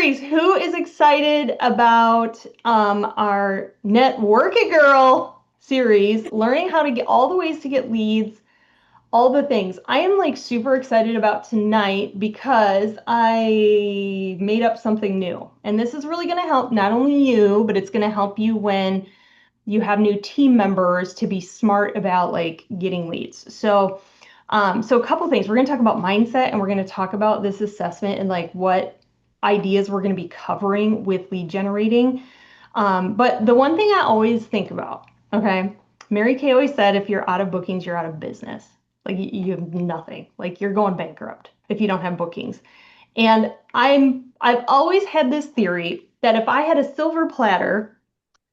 series. Who is excited about our NetWORK It Girl series, learning how to get all the ways to get leads, all the things. I am like super excited about tonight because I made up something new. And this is really going to help not only you, but it's going to help you when you have new team members to be smart about like getting leads. So a couple things. We're going to talk about mindset and we're going to talk about this assessment and like what ideas we're going to be covering with lead generating. But the one thing I always think about, okay, Mary Kay always said, if you're out of bookings, you're out of business. Like you have nothing. Like you're going bankrupt if you don't have bookings. And I've always had this theory that if I had a silver platter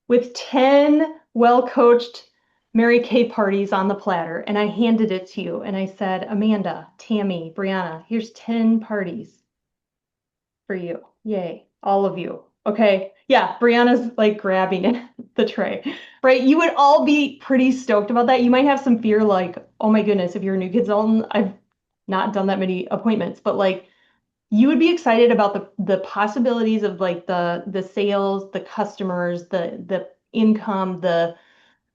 with 10 well-coached Mary Kay parties on the platter, and I handed it to you, and I said, Amanda, Tammy, Brianna, here's 10 parties for you. Yay, all of you. Okay, yeah, Brianna's like grabbing it, the tray, right? You would all be pretty stoked about that. You might have some fear like, oh my goodness, if you're a new consultant, I've not done that many appointments, but like you would be excited about the possibilities of like the sales, the customers, the income, the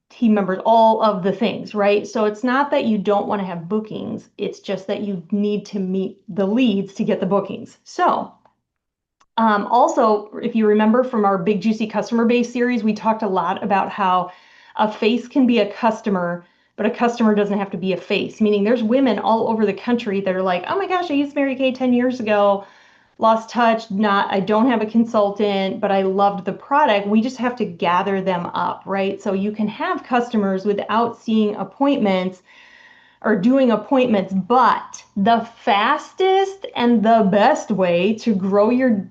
team members, all of the things, right? So it's not that you don't want to have bookings, it's just that you need to meet the leads to get the bookings. So also, if you remember from our Big Juicy Customer Base series, we talked a lot about how a face can be a customer, but a customer doesn't have to be a face, meaning there's women all over the country that are like, oh my gosh, I used Mary Kay 10 years ago, lost touch, I don't have a consultant, but I loved the product. We just have to gather them up, right? So you can have customers without seeing appointments or doing appointments, but the fastest and the best way to grow your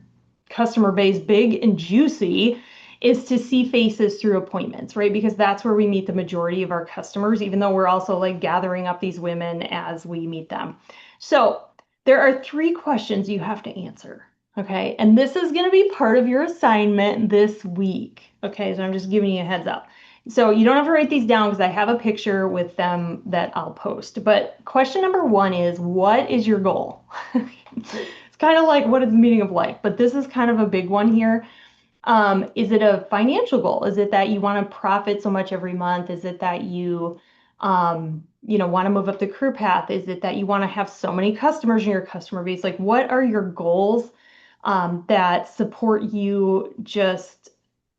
customer base big and juicy is to see faces through appointments, right? Because that's where we meet the majority of our customers, even though we're also like gathering up these women as we meet them. So there are 3 questions you have to answer, okay? And this is going to be part of your assignment this week, okay? So I'm just giving you a heads up. So you don't have to write these down because I have a picture with them that I'll post. But question number 1 is, what is your goal? It's kind of like, what is the meaning of life? But this is kind of a big one here. Is it a financial goal? Is it that you want to profit so much every month? Is it that you want to move up the career path? Is it that you want to have so many customers in your customer base? Like, what are your goals that support you just,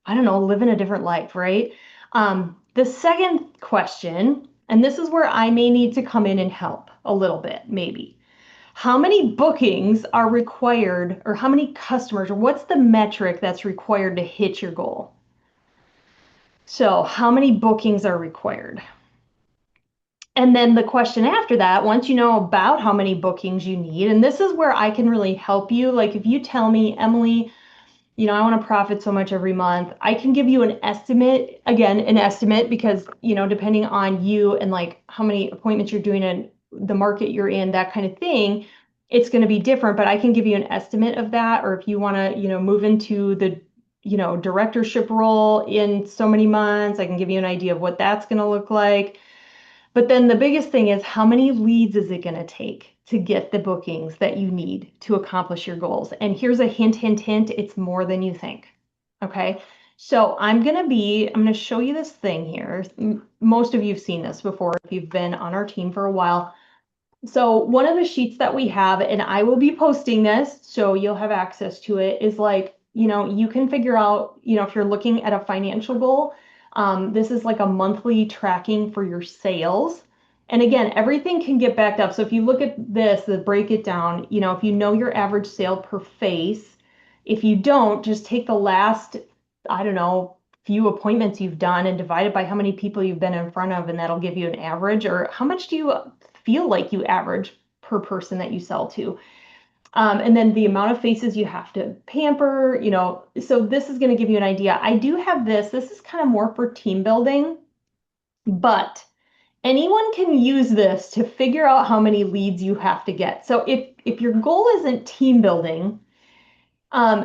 I don't know, living a different life, right? The second question, and this is where I may need to come in and help a little bit, maybe. How many bookings are required, or how many customers, or what's the metric that's required to hit your goal? So how many bookings are required? And then the question after that, once you know about how many bookings you need, and this is where I can really help you. Like if you tell me, Emily, I want to profit so much every month, I can give you an estimate, again, an estimate, because, depending on you and like how many appointments you're doing and the market you're in, that kind of thing, it's going to be different, but I can give you an estimate of that. Or if you want to, move into the, directorship role in so many months, I can give you an idea of what that's going to look like. But then the biggest thing is, how many leads is it going to take to get the bookings that you need to accomplish your goals? And here's a hint, hint, hint, it's more than you think. Okay. So I'm going to show you this thing here. Most of you have seen this before if you've been on our team for a while. So one of the sheets that we have, and I will be posting this so you'll have access to it, is like, you can figure out, if you're looking at a financial goal, this is like a monthly tracking for your sales. And again, everything can get backed up. So if you look at this, break it down, if you know your average sale per face, if you don't, just take the last, I don't know, few appointments you've done and divide it by how many people you've been in front of, and that'll give you an average. Or how much do you feel like you average per person that you sell to? And then the amount of faces you have to pamper, so this is going to give you an idea. I do have this is kind of more for team building, but anyone can use this to figure out how many leads you have to get. So if your goal isn't team building,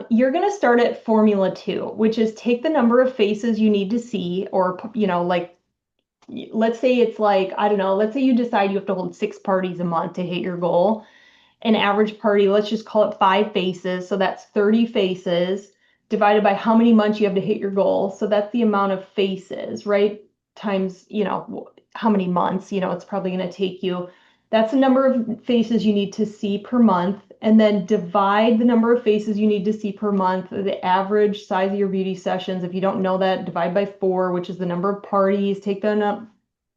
you're going to start at Formula 2, which is take the number of faces you need to see, or, like, let's say it's like, I don't know, let's say you decide you have to hold 6 parties a month to hit your goal. an average party, let's just call it 5 faces. So that's 30 faces divided by how many months you have to hit your goal. So that's the amount of faces, right? Times, how many months, it's probably going to take you. That's the number of faces you need to see per month. And then divide the number of faces you need to see per month, the average size of your beauty sessions. If you don't know that, divide by 4, which is the number of parties. Take the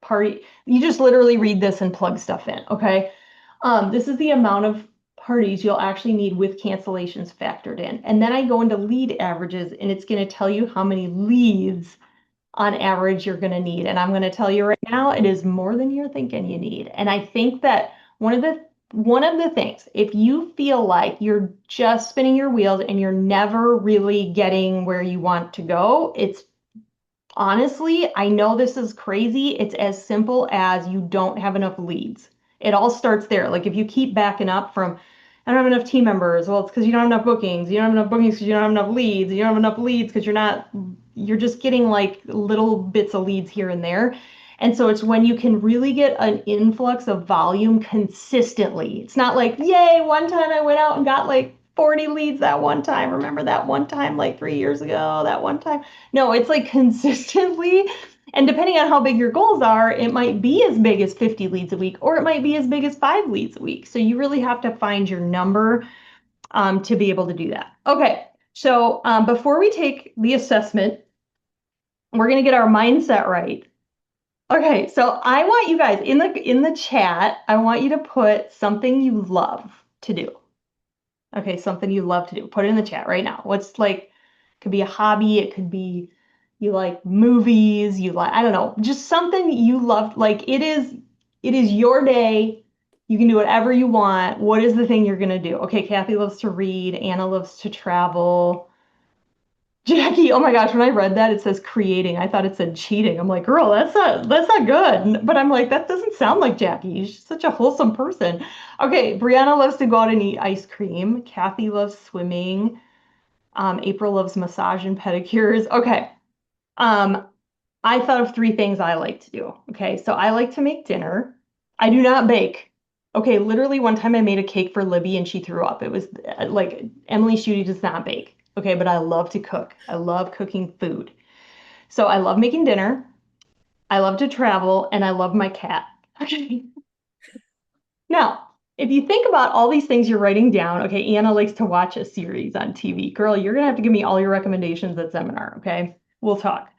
party. You just literally read this and plug stuff in, okay? This is the amount of parties you'll actually need with cancellations factored in. And then I go into lead averages, and it's going to tell you how many leads on average you're going to need. And I'm going to tell you right now, it is more than you're thinking you need. And I think that one of the things, if you feel like you're just spinning your wheels and you're never really getting where you want to go, it's honestly, I know this is crazy. It's as simple as you don't have enough leads. It all starts there. Like if you keep backing up from, I don't have enough team members. Well, it's because you don't have enough bookings. You don't have enough bookings because you don't have enough leads. You don't have enough leads because you're just getting like little bits of leads here and there. And so it's when you can really get an influx of volume consistently. It's not like, yay, one time I went out and got like 40 leads that one time. Remember that one time like 3 years ago, that one time? No, it's like consistently. And depending on how big your goals are, it might be as big as 50 leads a week, or it might be as big as 5 leads a week. So you really have to find your number to be able to do that. Okay, so before we take the assessment, we're going to get our mindset right. Okay, so I want you guys in the chat, I want you to put something you love to do. Okay, something you love to do. Put it in the chat right now. What's like, could be a hobby, it could be you like movies, you like, I don't know, just something you love. Like it is your day. You can do whatever you want. What is the thing you're gonna do? Okay, Kathy loves to read, Anna loves to travel. Jackie, oh my gosh, when I read that, it says creating. I thought it said cheating. I'm like, girl, that's not good. But I'm like, that doesn't sound like Jackie. She's such a wholesome person. Okay, Brianna loves to go out and eat ice cream. Kathy loves swimming. April loves massage and pedicures. Okay. Um, I thought of 3 things I like to do. Okay, so I like to make dinner. I do not bake. Okay, literally one time I made a cake for Libby and she threw up. It was like Emily Schutte does not bake. Okay, but I love to cook. I love cooking food. So I love making dinner. I love to travel and I love my cat. Okay. Now, if you think about all these things you're writing down, okay, Anna likes to watch a series on TV. Girl, you're gonna have to give me all your recommendations at seminar, okay? We'll talk.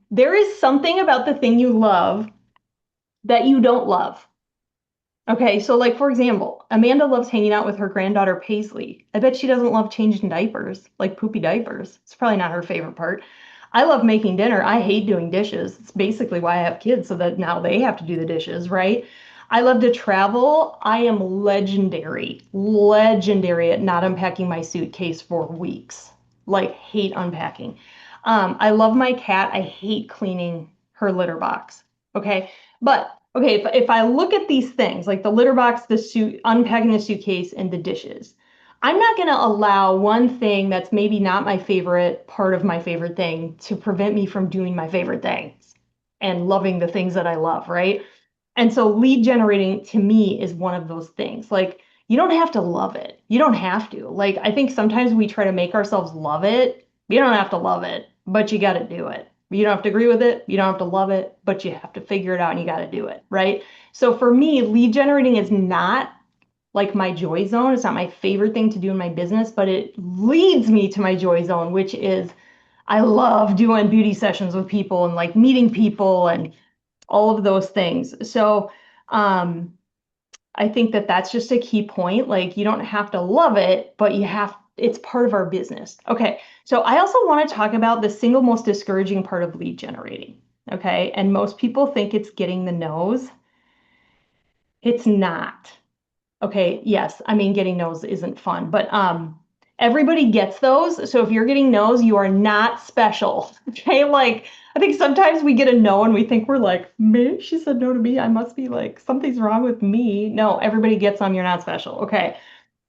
There is something about the thing you love that you don't love. Okay, so like for example, Amanda loves hanging out with her granddaughter Paisley. I bet she doesn't love changing diapers, like poopy diapers. It's probably not her favorite part. I love making dinner. I hate doing dishes. It's basically why I have kids, so that now they have to do the dishes, right? I love to travel. I am legendary at not unpacking my suitcase for weeks. Like hate unpacking. I love my cat. I hate cleaning her litter box. Okay. But okay, if I look at these things, like the litter box, the suit, unpacking the suitcase, and the dishes, I'm not going to allow one thing that's maybe not my favorite part of my favorite thing to prevent me from doing my favorite things and loving the things that I love, right? And so lead generating to me is one of those things. Like you don't have to love it. You don't have to. Like I think sometimes we try to make ourselves love it. You don't have to love it, but you got to do it. You don't have to agree with it. You don't have to love it, but you have to figure it out and you got to do it, right? So for me, lead generating is not like my joy zone. It's not my favorite thing to do in my business, but it leads me to my joy zone, which is I love doing beauty sessions with people and like meeting people and all of those things. So I think that that's just a key point. Like you don't have to love it, but it's part of our business. Okay. So I also want to talk about the single most discouraging part of lead generating. Okay. And most people think it's getting the no's. It's not. Okay, yes, I mean getting no's isn't fun, but everybody gets those. So if you're getting no's, you are not special. Okay, like I think sometimes we get a no and we think we're like, me? She said no to me. I must be like something's wrong with me. No, everybody gets them. You're not special. Okay.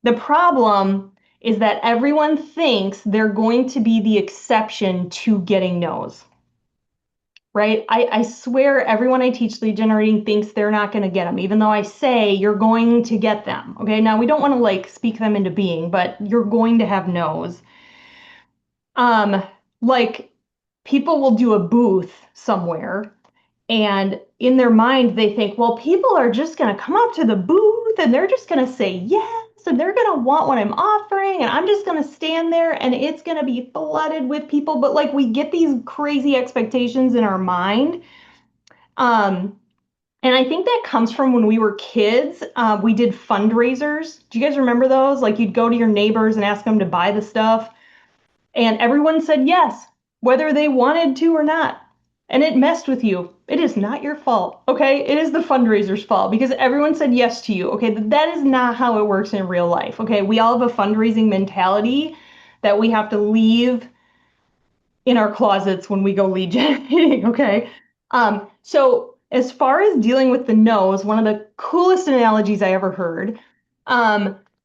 The problem is that everyone thinks they're going to be the exception to getting no's. right? I swear everyone I teach lead generating thinks they're not going to get them, even though I say you're going to get them. Okay. Now we don't want to like speak them into being, but you're going to have no's. Um, like people will do a booth somewhere and in their mind they think, well, people are just going to come up to the booth and they're just going to say yes and they're going to want what I'm offering and I'm just going to stand there and it's going to be flooded with people. But like we get these crazy expectations in our mind. Um, and I think that comes from when we were kids. We did fundraisers. Do you guys remember those? Like you'd go to your neighbors and ask them to buy the stuff. And everyone said yes, whether they wanted to or not. And it messed with you. It is not your fault, okay? It is the fundraiser's fault because everyone said yes to you, okay? That is not how it works in real life, okay? We all have a fundraising mentality that we have to leave in our closets when we go lead generating, okay? So as far as dealing with the no's, one of the coolest analogies I ever heard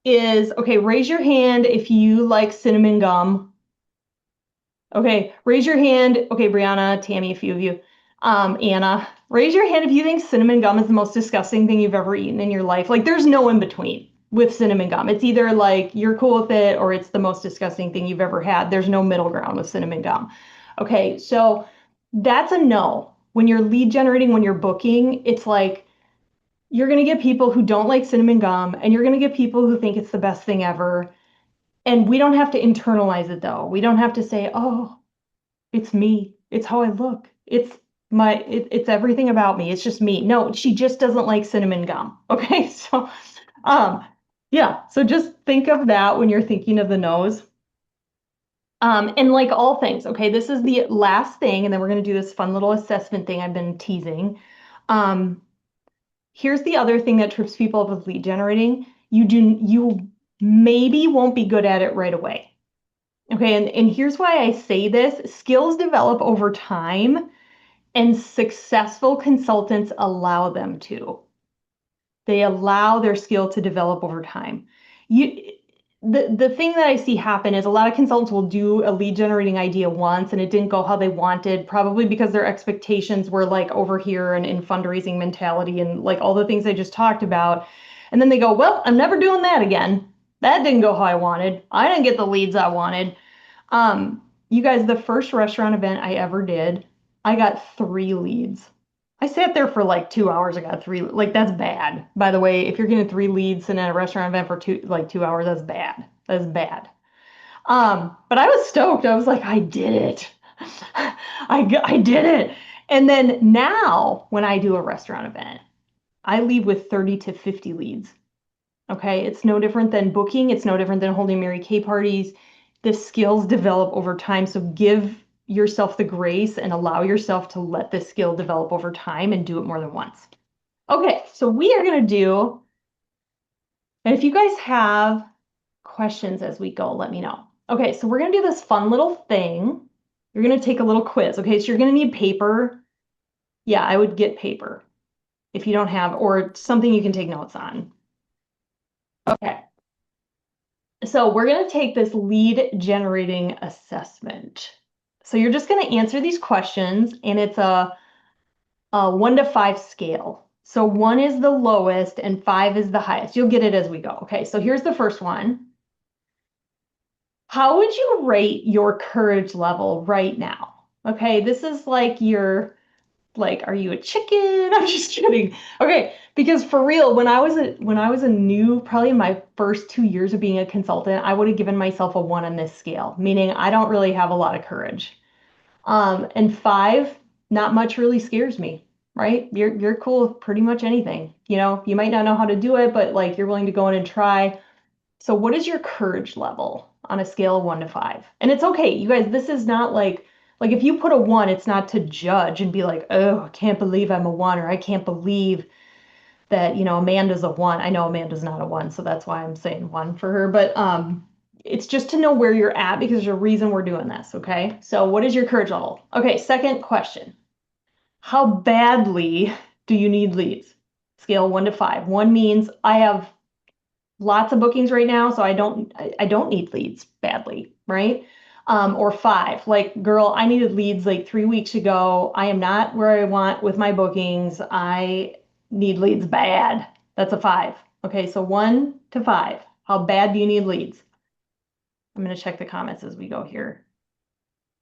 is, okay, raise your hand if you like cinnamon gum. Okay, raise your hand. Okay, Brianna, Tammy, a few of you. Anna, raise your hand if you think cinnamon gum is the most disgusting thing you've ever eaten in your life. Like, there's no in between with cinnamon gum. It's either like you're cool with it or it's the most disgusting thing you've ever had. There's no middle ground with cinnamon gum. Okay, so that's a no. When you're lead generating, when you're booking, it's like you're going to get people who don't like cinnamon gum and you're going to get people who think it's the best thing ever. And we don't have to internalize it though. We don't have to say, oh, it's me. It's how I look. It's everything about me. It's just me. No, she just doesn't like cinnamon gum. Okay. So um yeah, so just think of that when you're thinking of the nose. And like all things, okay, this is the last thing, and then we're gonna do this fun little assessment thing I've been teasing. Um, Here's the other thing that trips people up with lead generating. You maybe won't be good at it right away. Okay, and here's why I say this. Skills develop over time, and successful consultants allow them to. They allow their skill to develop over time. The thing that I see happen is a lot of consultants will do a lead generating idea once and it didn't go how they wanted, probably because their expectations were like over here and in fundraising mentality and like all the things I just talked about. And then they go, well, I'm never doing that again. That didn't go how I wanted. I didn't get the leads I wanted. You guys, the first restaurant event I ever did, I got 3 leads. I sat there for like 2 hours. I got 3. Like that's bad. By the way, if you're getting 3 leads in a restaurant event for 2 hours, that's bad. That's bad. But I was stoked. I was like, I did it. I did it. And then now when I do a restaurant event, I leave with 30 to 50 leads. Okay, it's no different than booking. It's no different than holding Mary Kay parties. The skills develop over time. So give yourself the grace and allow yourself to let this skill develop over time and do it more than once. Okay, so we are going to do, and if you guys have questions as we go, let me know. Okay, so we're going to do this fun little thing. You're going to take a little quiz. Okay, so you're going to need paper. Yeah, I would get paper if you don't have, or something you can take notes on. Okay. So we're going to take this lead generating assessment. So you're just going to answer these questions and it's a 1 to 5 scale. So 1 is the lowest and 5 is the highest. You'll get it as we go. Okay, so here's the first one. How would you rate your courage level right now? Okay, this is like your like, are you a chicken? I'm just kidding. Okay, because for real, when I was a new, probably in my first 2 years of being a consultant, I would have given myself a 1 on this scale, meaning I don't really have a lot of courage. And 5, not much really scares me, right? You're cool with pretty much anything. You know, you might not know how to do it, but like you're willing to go in and try. So what is your courage level on a scale of 1 to 5? And it's okay, you guys, this is not like if you put a 1, it's not to judge and be like, oh, I can't believe I'm a 1, or I can't believe that, Amanda's a 1. I know Amanda's not a 1, so that's why I'm saying 1 for her. But it's just to know where you're at because there's a reason we're doing this, okay? So what is your courage level? Okay, second question. How badly do you need leads? Scale 1 to 5. 1 means I have lots of bookings right now, so I don't need leads badly, right? Or 5, like, girl, I needed leads like 3 weeks ago. I am not where I want with my bookings. I need leads bad. That's a 5. Okay, so 1 to 5. How bad do you need leads? I'm going to check the comments as we go here.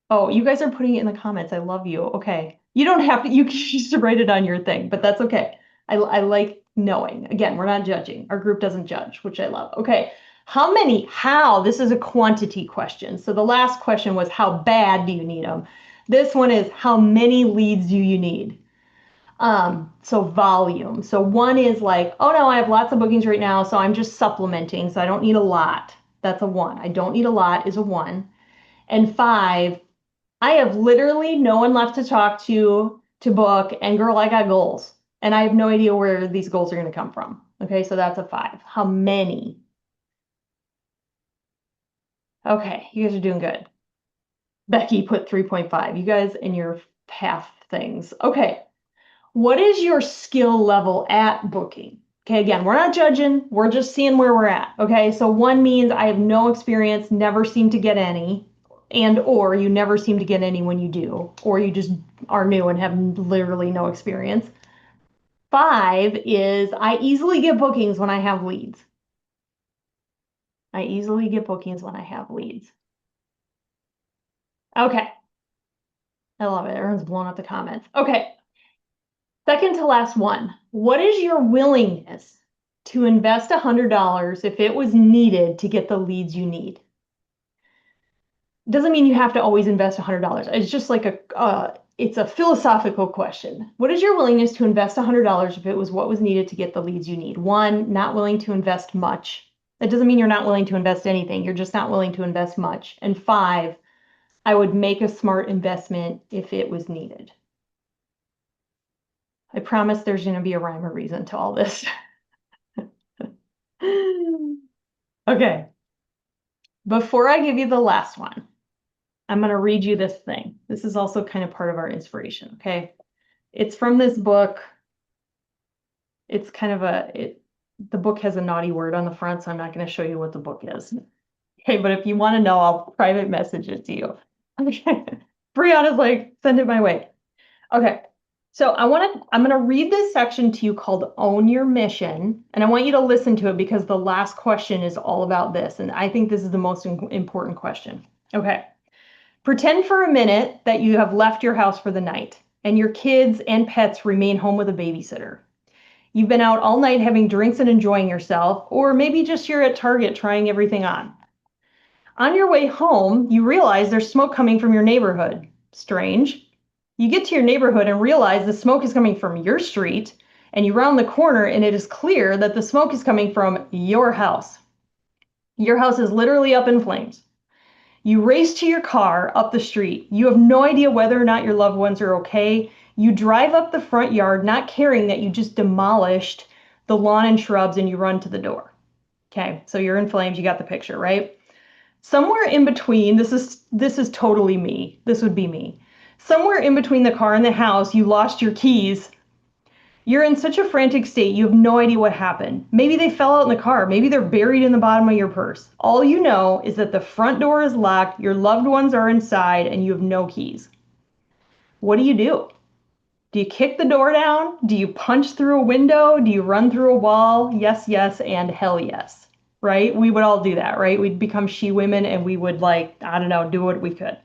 Oh, you guys are putting it in the comments. I love you. Okay. You don't have to, you can just write it on your thing, but that's okay. I like knowing. Again, we're not judging. Our group doesn't judge, which I love. Okay. This is a quantity question. So the last question was, how bad do you need them? This one is, how many leads do you need? So volume. So 1 is like, oh no, I have lots of bookings right now, so I'm just supplementing, so I don't need a lot. That's a 1. I don't need a lot is a 1. And 5, I have literally no one left to talk to book, and girl, I got goals. And I have no idea where these goals are going to come from. Okay, so that's a 5. How many? Okay, you guys are doing good. Becky put 3.5. You guys and your path things. Okay, what is your skill level at booking? Okay, again, we're not judging. We're just seeing where we're at. Okay, so 1 means I have no experience, never seem to get any, and or you never seem to get any when you do, or you just are new and have literally no experience. 5 is I easily get bookings when I have leads. I easily get bookings when I have leads. Okay. I love it. Everyone's blowing up the comments. Okay. Second to last one. What is your willingness to invest $100 if it was needed to get the leads you need? Doesn't mean you have to always invest $100. It's just like it's a philosophical question. What is your willingness to invest $100 if it was what was needed to get the leads you need? 1, not willing to invest much. That doesn't mean you're not willing to invest anything. You're just not willing to invest much. And 5, I would make a smart investment if it was needed. I promise there's going to be a rhyme or reason to all this. Okay. Before I give you the last one, I'm going to read you this thing. This is also kind of part of our inspiration, okay? It's from this book. It's kind of the book has a naughty word on the front, so I'm not going to show you what the book is. Okay, but if you want to know, I'll private message it to you. Okay. Brianna's like, send it my way. Okay. So I'm going to read this section to you called Own Your Mission, and I want you to listen to it because the last question is all about this, and I think this is the most important question. Okay. Pretend for a minute that you have left your house for the night, and your kids and pets remain home with a babysitter. You've been out all night having drinks and enjoying yourself, or maybe just you're at Target trying everything on. On your way home, you realize there's smoke coming from your neighborhood. Strange. You get to your neighborhood and realize the smoke is coming from your street, and you round the corner and it is clear that the smoke is coming from your house. Your house is literally up in flames. You race to your car up the street. You have no idea whether or not your loved ones are okay. You drive up the front yard, not caring that you just demolished the lawn and shrubs, and you run to the door. Okay, so you're in flames. You got the picture, right? Somewhere in between, this is totally me. This would be me. Somewhere in between the car and the house, you lost your keys. You're in such a frantic state, you have no idea what happened. Maybe they fell out in the car. Maybe they're buried in the bottom of your purse. All you know is that the front door is locked, your loved ones are inside, and you have no keys. What do you do? Do you kick the door down? Do you punch through a window? Do you run through a wall? Yes, yes, and hell yes. Right? We would all do that, right? We'd become she women and we would, like, I don't know, do what we could.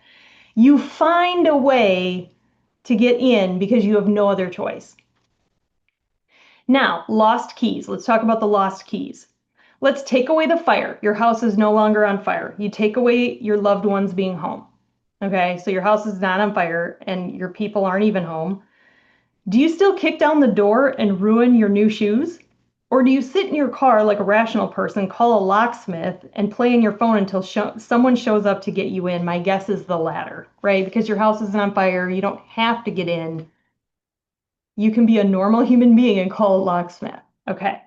You find a way to get in because you have no other choice. Now, lost keys. Let's talk about the lost keys. Let's take away the fire. Your house is no longer on fire. You take away your loved ones being home. Okay, so your house is not on fire and your people aren't even home. Do you still kick down the door and ruin your new shoes? Or do you sit in your car like a rational person, call a locksmith, and play on your phone until someone shows up to get you in? My guess is the latter, right? Because your house isn't on fire. You don't have to get in. You can be a normal human being and call a locksmith. Okay.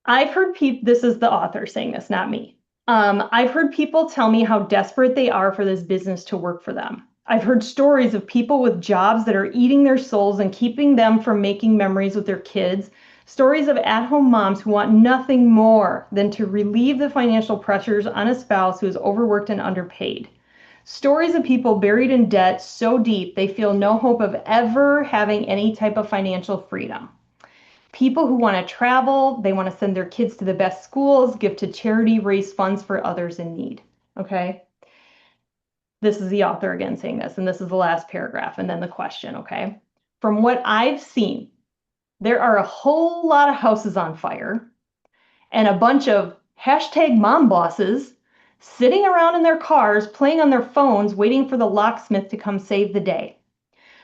I've heard people, this is the author saying this, not me. I've heard people tell me how desperate they are for this business to work for them. I've heard stories of people with jobs that are eating their souls and keeping them from making memories with their kids. Stories of at-home moms who want nothing more than to relieve the financial pressures on a spouse who is overworked and underpaid. Stories of people buried in debt so deep they feel no hope of ever having any type of financial freedom. People who want to travel, they want to send their kids to the best schools, give to charity, raise funds for others in need. Okay? This is the author again saying this, and this is the last paragraph, and then the question, okay? From what I've seen, there are a whole lot of houses on fire and a bunch of hashtag mom bosses sitting around in their cars, playing on their phones, waiting for the locksmith to come save the day.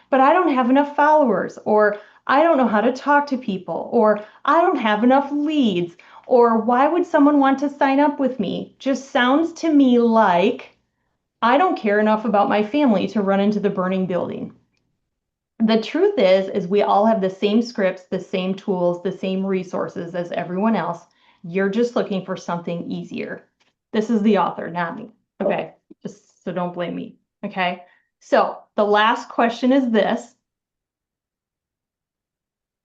But I don't have enough followers, or I don't know how to talk to people, or I don't have enough leads, or why would someone want to sign up with me? Just sounds to me like I don't care enough about my family to run into the burning building. The truth is we all have the same scripts, the same tools, the same resources as everyone else. You're just looking for something easier. This is the author, not me. Okay, just so don't blame me. Okay, so the last question is this.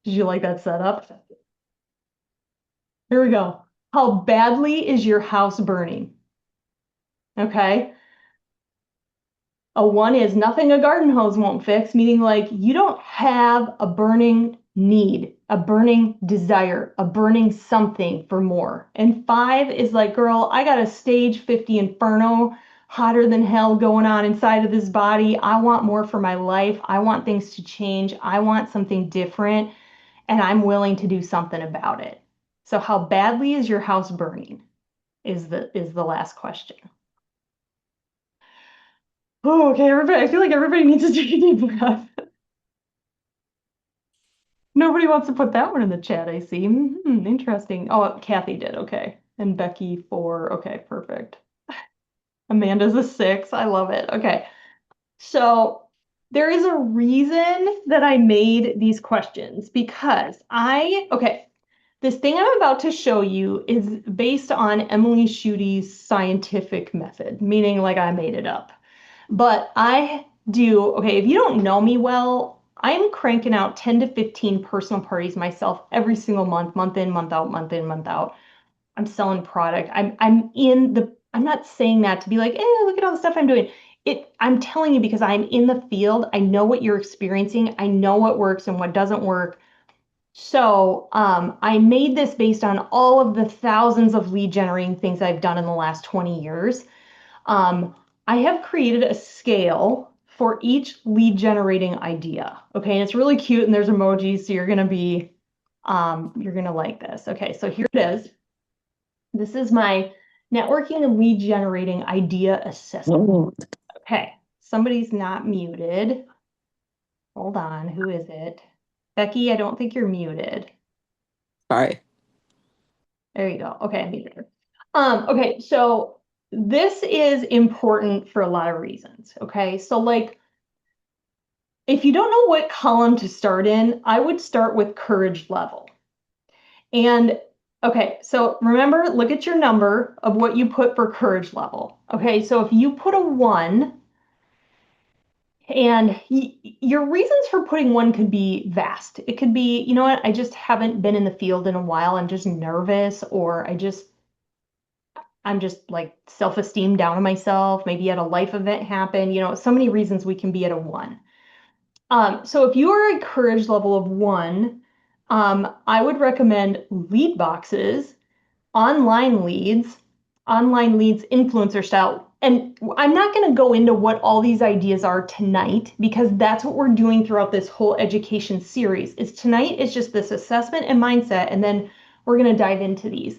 Did you like that setup? Here we go. How badly is your house burning? Okay. A one is nothing a garden hose won't fix, meaning like you don't have a burning need, a burning desire, a burning something for more. And five is like, girl, I got a stage 50 inferno hotter than hell going on inside of this body. I want more for my life. I want things to change. I want something different, and I'm willing to do something about it. So how badly is your house burning is the last question. Oh, okay, everybody. I feel like everybody needs to take a deep breath. Nobody wants to put that one in the chat, I see. Interesting. Oh, Kathy did. Okay. And Becky 4. Okay, perfect. Amanda's a 6. I love it. Okay. So there is a reason that I made these questions because okay, this thing I'm about to show you is based on Emily Schuette's scientific method, meaning like I made it up. But okay, if you don't know me well, I'm cranking out 10 to 15 personal parties myself every single month, month in, month out, month in, month out. I'm selling product. I'm not saying that to be like, look at all the stuff I'm doing. I'm telling you because I'm in the field. I know what you're experiencing. I know what works and what doesn't work. So I made this based on all of the thousands of lead generating things I've done in the last 20 years. I have created a scale for each lead generating idea. Okay, and it's really cute and there's emojis, so you're gonna like this. Okay, so here it is. This is my networking and lead generating idea assessment. Okay, somebody's not muted. Hold on, who is it? Becky, I don't think you're muted. Sorry. There you go. Okay, I'm muted. Okay, so this is important for a lot of reasons. Okay, so like if you don't know what column to start in, I would start with courage level. And okay, so remember, look at your number of what you put for courage level. Okay, so if you put a 1, and your reasons for putting 1 could be vast. It could be, you know what, I just haven't been in the field in a while. I'm just nervous, or I'm just like self-esteem down on myself. Maybe at a life event happen. So many reasons we can be at a 1. So if you are a courage level of 1, I would recommend lead boxes, online leads, influencer style. And I'm not going to go into what all these ideas are tonight because that's what we're doing throughout this whole education series. Tonight is just this assessment and mindset, and then we're going to dive into these.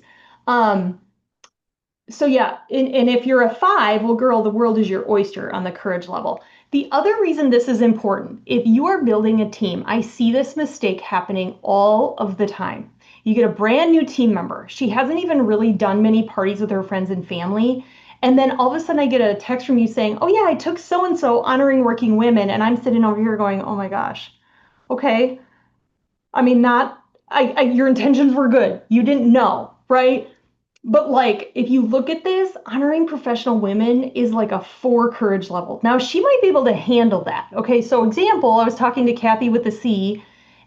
So yeah, and if you're a 5, well, girl, the world is your oyster on the courage level. The other reason this is important, if you are building a team, I see this mistake happening all of the time. You get a brand new team member. She hasn't even really done many parties with her friends and family. And then all of a sudden I get a text from you saying, oh yeah, I took so-and-so honoring working women. And I'm sitting over here going, oh my gosh, okay. I mean, your intentions were good. You didn't know, right? But like, if you look at this, honoring professional women is like a 4 courage level. Now, she might be able to handle that. Okay, so example, I was talking to Kathy with the C,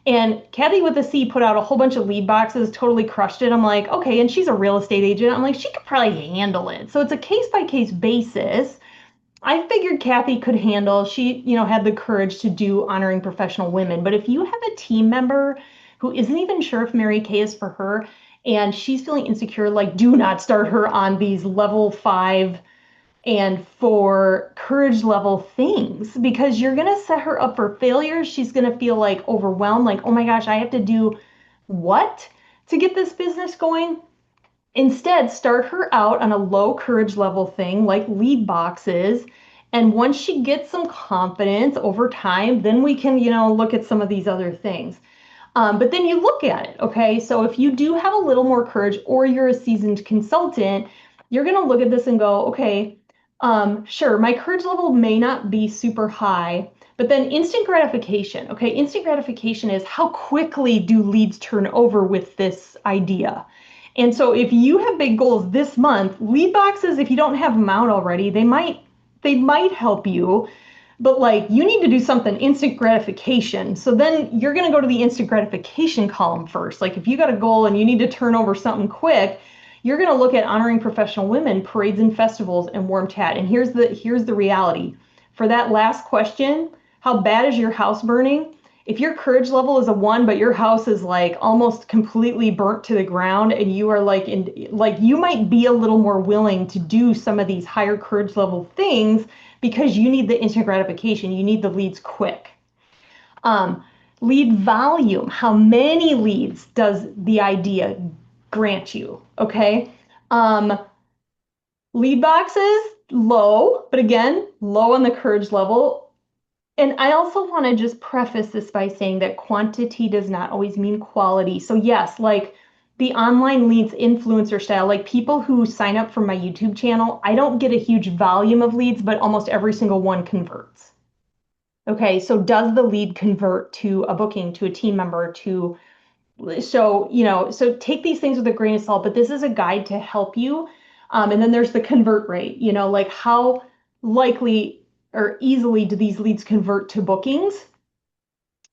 And Kathy with a C put out a whole bunch of lead boxes, totally crushed it. I'm like, okay, and she's a real estate agent. I'm like, she could probably handle it. So it's a case by case basis. I figured Kathy could handle, she, had the courage to do honoring professional women. But if you have a team member who isn't even sure if Mary Kay is for her and she's feeling insecure, like do not start her on these level 5 and 4 courage level things because you're going to set her up for failure. She's going to feel like overwhelmed, like, oh my gosh, I have to do what to get this business going? Instead, start her out on a low courage level thing like lead boxes. And once she gets some confidence over time, then we can, look at some of these other things. But then you look at it, okay? So if you do have a little more courage or you're a seasoned consultant, you're going to look at this and go, okay, sure, my courage level may not be super high, but then instant gratification, okay? Instant gratification is how quickly do leads turn over with this idea? And so if you have big goals this month, lead boxes, if you don't have them out already, they might help you, but like you need to do something instant gratification. So then you're going to go to the instant gratification column first. Like if you got a goal and you need to turn over something quick, you're going to look at honoring professional women, parades and festivals, and warm chat. And here's the reality. For that last question, how bad is your house burning? If your courage level is a 1, but your house is like almost completely burnt to the ground and you are like you might be a little more willing to do some of these higher courage level things because you need the instant gratification. You need the leads quick. Lead volume. How many leads does the idea grant you? Okay. Lead boxes, low, but again, low on the courage level. And I also want to just preface this by saying that quantity does not always mean quality. So yes, like the online leads influencer style, like people who sign up for my YouTube channel, I don't get a huge volume of leads, but almost every single one converts. Okay, so does the lead convert to a booking, to a team member, so take these things with a grain of salt, but this is a guide to help you. And then there's the convert rate, like how likely or easily do these leads convert to bookings?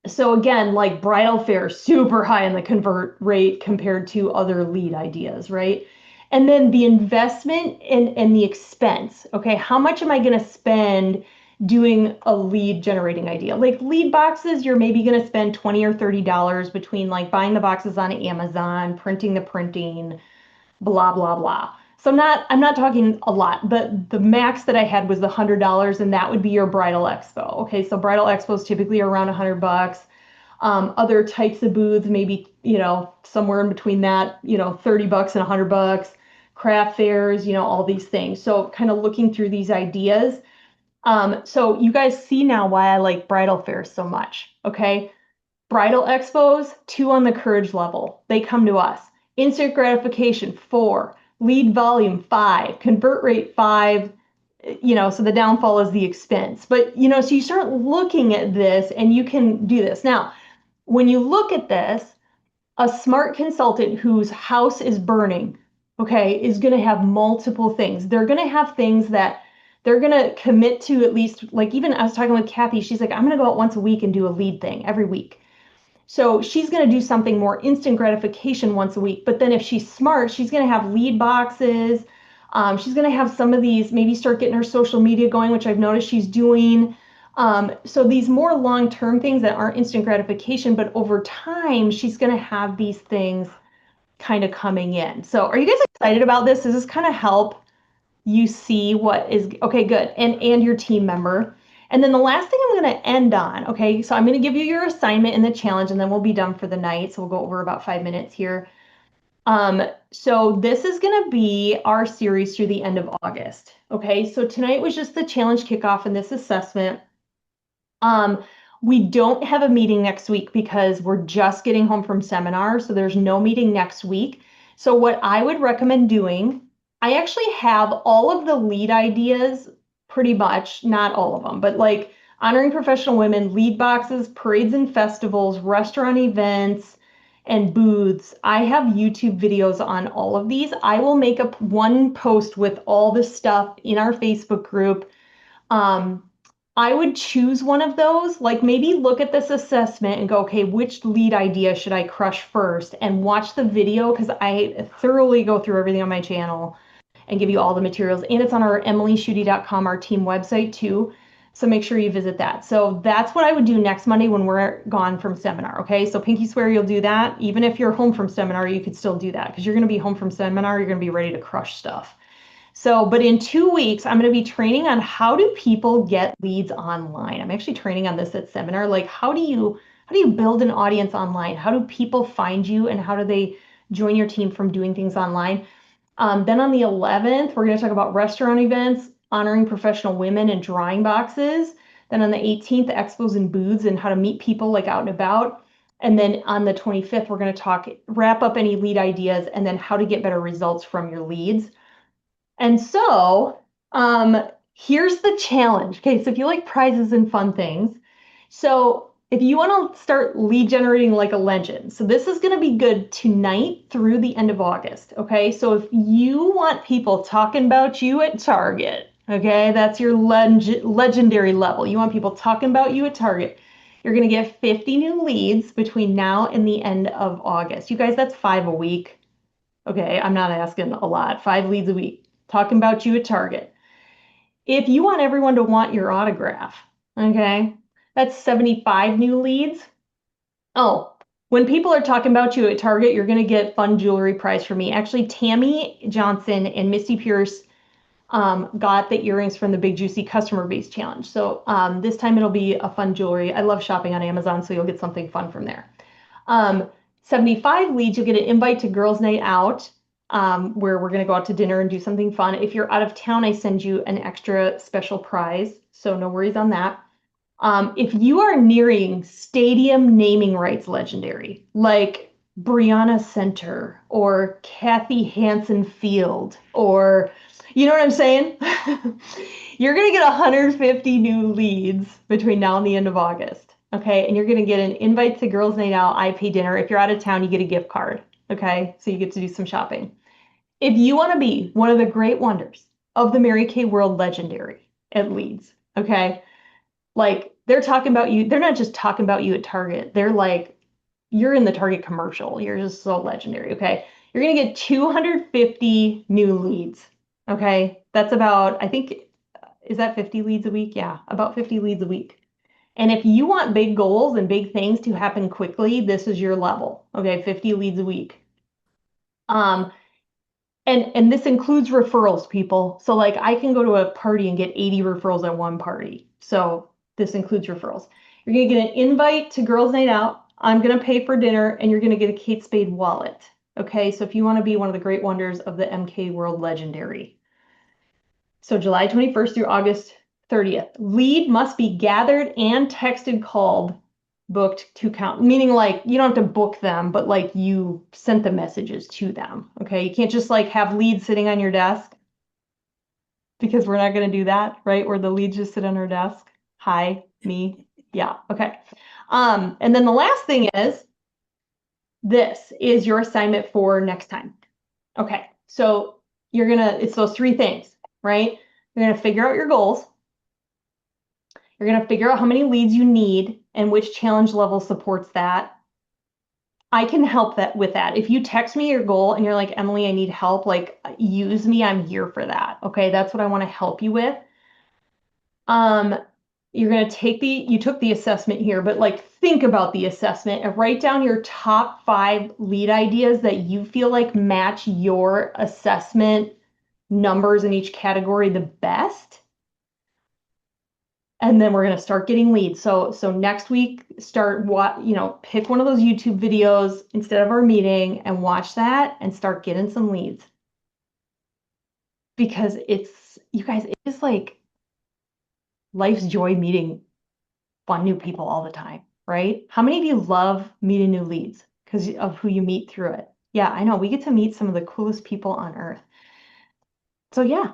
So again, like bridal fair, super high in the convert rate compared to other lead ideas, right? And then the investment and the expense. Okay, how much am I going to spend doing a lead generating idea? Like lead boxes, you're maybe going to spend $20 or $30 between like buying the boxes on Amazon, printing the printing, blah, blah, blah. So I'm not talking a lot, but the max that I had was the $100, and that would be your bridal expo. Okay, so bridal expos typically are around $100. Other types of booths, maybe, somewhere in between that, $30 and $100. Craft fairs, all these things. So kind of looking through these ideas. So you guys see now why I like bridal fairs so much. Okay, bridal expos, 2 on the courage level. They come to us. Instant gratification, 4. Lead volume, 5. Convert rate, 5. So the downfall is the expense. But, so you start looking at this and you can do this. Now, when you look at this, a smart consultant whose house is burning, okay, is going to have multiple things. They're going to have things that they're going to commit to at least, like even I was talking with Kathy, she's like, I'm going to go out once a week and do a lead thing every week. So she's going to do something more instant gratification once a week. But then if she's smart, she's going to have lead boxes. She's going to have some of these, maybe start getting her social media going, which I've noticed she's doing. So these more long-term things that aren't instant gratification, but over time, she's going to have these things kind of coming in. So are you guys excited about this? Does this kind of help you see what is, okay, good. And your team member. And then the last thing I'm going to end on, okay, so I'm going to give you your assignment and the challenge, and then we'll be done for the night. So we'll go over about 5 minutes here. So this is going to be our series through the end of August. Okay, so tonight was just the challenge kickoff and this assessment. We don't have a meeting next week because we're just getting home from seminar, so there's no meeting next week. So what I would recommend doing, I actually have all of the lead ideas, pretty much, not all of them, but like honoring professional women, lead boxes, parades and festivals, restaurant events, and booths. I have YouTube videos on all of these. I will make up one post with all the stuff in our Facebook group. I would choose one of those, like maybe look at this assessment and go, okay, which lead idea should I crush first? And watch the video because I thoroughly go through everything on my channel and give you all the materials. And it's on our emilyschutte.com, our team website too. So make sure you visit that. So that's what I would do next Monday when we're gone from seminar. Okay. So pinky swear you'll do that. Even if you're home from seminar, you could still do that because you're going to be home from seminar. You're going to be ready to crush stuff. So, but in 2 weeks, I'm going to be training on how do people get leads online. I'm actually training on this at seminar. Like, how do you build an audience online? How do people find you and how do they join your team from doing things online? Then on the 11th, we're going to talk about restaurant events, honoring professional women and drawing boxes. Then on the 18th, expos and booths and how to meet people like out and about. And then on the 25th, we're going to wrap up any lead ideas and then how to get better results from your leads. And so here's the challenge. Okay, so if you like prizes and fun things, so if you want to start lead generating like a legend, so this is going to be good tonight through the end of August. Okay, so if you want people talking about you at Target, okay, that's your legendary level. You want people talking about you at Target. You're going to get 50 new leads between now and the end of August. You guys, that's 5 a week. Okay, I'm not asking a lot. 5 leads a week talking about you at Target. If you want everyone to want your autograph, okay, that's 75 new leads. Oh, when people are talking about you at Target, you're going to get fun jewelry prize for me. Actually, Tammy Johnson and Misty Pierce got the earrings from the Big Juicy Customer Base Challenge. So this time it'll be a fun jewelry. I love shopping on Amazon, so you'll get something fun from there. 75 leads, you'll get an invite to Girls Night Out, where we're going to go out to dinner and do something fun. If you're out of town, I send you an extra special prize, so no worries on that. If you are nearing stadium naming rights legendary, like Brianna Center or Kathy Hansen Field, or you know what I'm saying? You're going to get 150 new leads between now and the end of August. Okay. And you're going to get an invite to Girls Night Out, I pay dinner. If you're out of town, you get a gift card. Okay. So you get to do some shopping. If you want to be one of the great wonders of the Mary Kay World Legendary at Leeds, okay, like they're talking about you. They're not just talking about you at Target. They're like, you're in the Target commercial. You're just so legendary. Okay. You're going to get 250 new leads. Okay. That's about, I think, is that 50 leads a week? Yeah, about 50 leads a week. And if you want big goals and big things to happen quickly, this is your level. Okay. 50 leads a week. Um, and this includes referrals, people. So like I can go to a party and get 80 referrals at one party. So this includes referrals. You're going to get an invite to Girls Night Out. I'm going to pay for dinner and you're going to get a Kate Spade wallet. Okay, so if you want to be one of the great wonders of the MK World Legendary. So July 21st through August 30th. Lead must be gathered and texted, called, booked to count, meaning like you don't have to book them, but like you sent the messages to them. Okay, you can't just like have leads sitting on your desk because we're not going to do that, right? Where the leads just sit on our desk. Hi, me. Yeah, okay. And then the last thing is this is your assignment for next time. Okay, so it's those 3 things, right? You're gonna figure out your goals. You're going to figure out how many leads you need and which challenge level supports that. I can help with that. If you text me your goal and you're like, Emily, I need help, like use me, I'm here for that. Okay, that's what I want to help you with. You're going to you took the assessment here, but like think about the assessment and write down your top 5 lead ideas that you feel like match your assessment numbers in each category the best. And then we're going to start getting leads. So next week, pick one of those YouTube videos instead of our meeting and watch that and start getting some leads. Because you guys, it is like life's joy meeting fun new people all the time, right? How many of you love meeting new leads because of who you meet through it? Yeah, I know. We get to meet some of the coolest people on earth. So yeah,